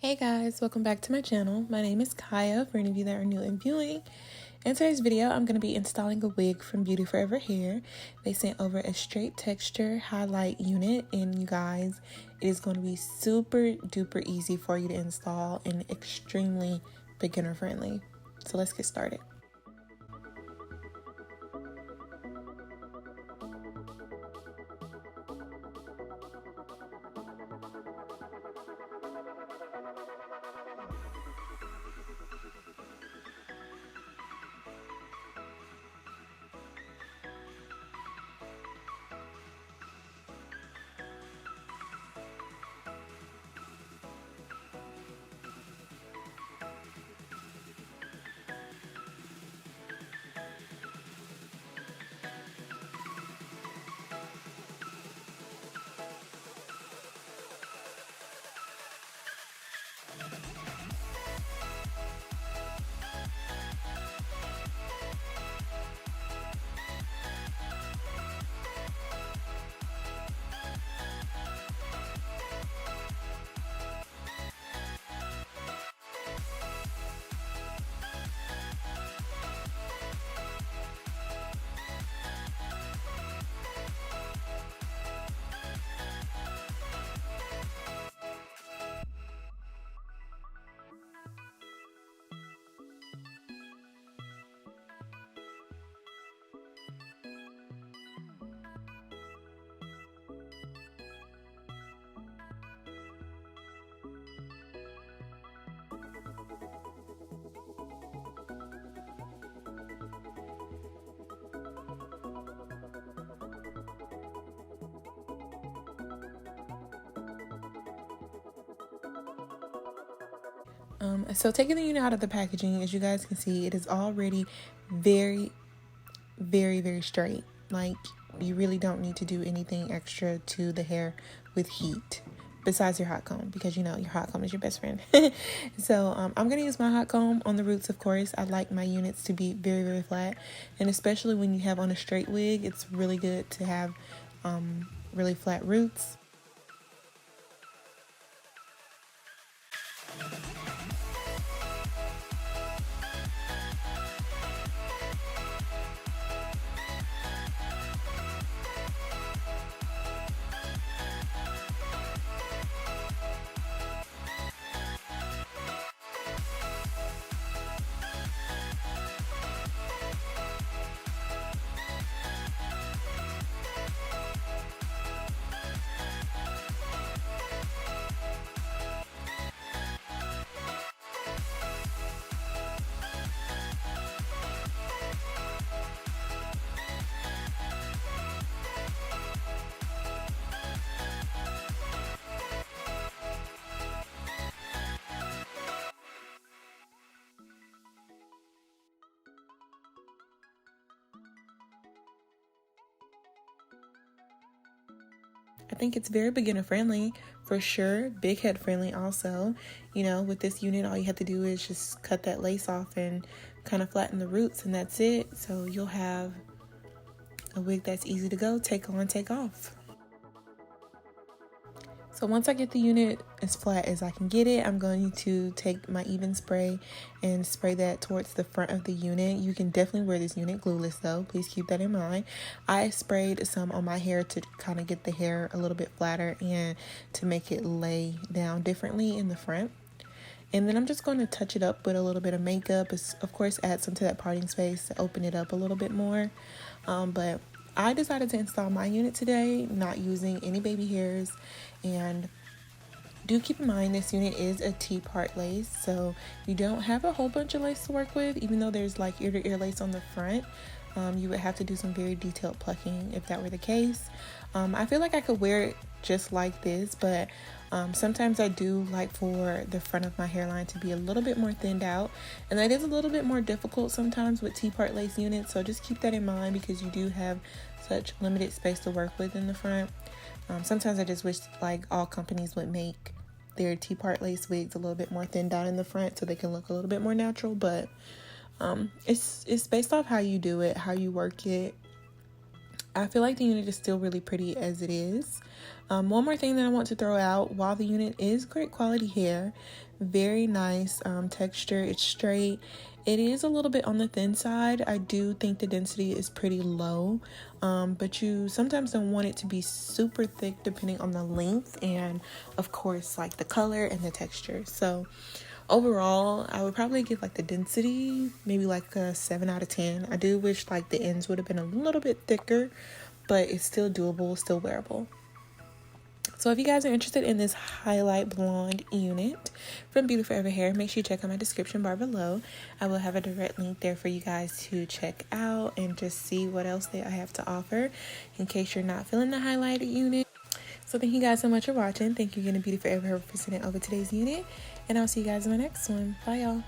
Hey guys, welcome back to my channel. My name is Kaya, for any of you that are new and viewing. In today's video, I'm going to be installing a wig from BeautyForever Hair. They sent over a straight texture highlight unit, and you guys, it is going to be super duper easy for you to install and extremely beginner friendly. So let's get started. So taking the unit out of the packaging, as you guys can see, it is already very straight. Like, you really don't need to do anything extra to the hair with heat besides your hot comb, because you know your hot comb is your best friend. So I'm gonna use my hot comb on the roots. Of course, I like my units to be very flat, and especially when you have on a straight wig, it's really good to have really flat roots. I think it's very beginner friendly for sure, big head friendly also. You know, with this unit, all you have to do is just cut that lace off and kind of flatten the roots, and that's it. So you'll have a wig that's easy to go, take on, take off. So once I get the unit as flat as I can get it, I'm going to take my even spray and spray that towards the front of the unit. You can definitely wear this unit glueless though. Please keep that in mind. I sprayed some on my hair to kind of get the hair a little bit flatter and to make it lay down differently in the front. And then I'm just going to touch it up with a little bit of makeup. Of course, add some to that parting space to open it up a little bit more. But I decided to install my unit today, not using any baby hairs. And do keep in mind, this unit is a T-part lace, so you don't have a whole bunch of lace to work with. Even though there's like ear-to-ear lace on the front, you would have to do some very detailed plucking if that were the case. I feel like I could wear it just like this, but sometimes I do like for the front of my hairline to be a little bit more thinned out, and that is a little bit more difficult sometimes with T-part lace units, so just keep that in mind because you do have such limited space to work with in the front. Sometimes I just wish like all companies would make their T-part lace wigs a little bit more thinned out in the front so they can look a little bit more natural, but it's based off how you do it, how you work it. I feel like the unit is still really pretty as it is. One more thing that I want to throw out, while the unit is great quality hair, very nice texture, it's straight. It is a little bit on the thin side. I do think the density is pretty low, but you sometimes don't want it to be super thick depending on the length and of course like the color and the texture. So overall, I would probably give like the density maybe like a 7 out of 10. I do wish like the ends would have been a little bit thicker, but it's still doable, still wearable. So if you guys are interested in this highlight blonde unit from BeautyForever Hair, make sure you check out my description bar below. I will have a direct link there for you guys to check out and just see what else I have to offer in case you're not feeling the highlighted unit. So thank you guys so much for watching. Thank you again to BeautyForever for sending over today's unit, and I'll see you guys in my next one. Bye y'all.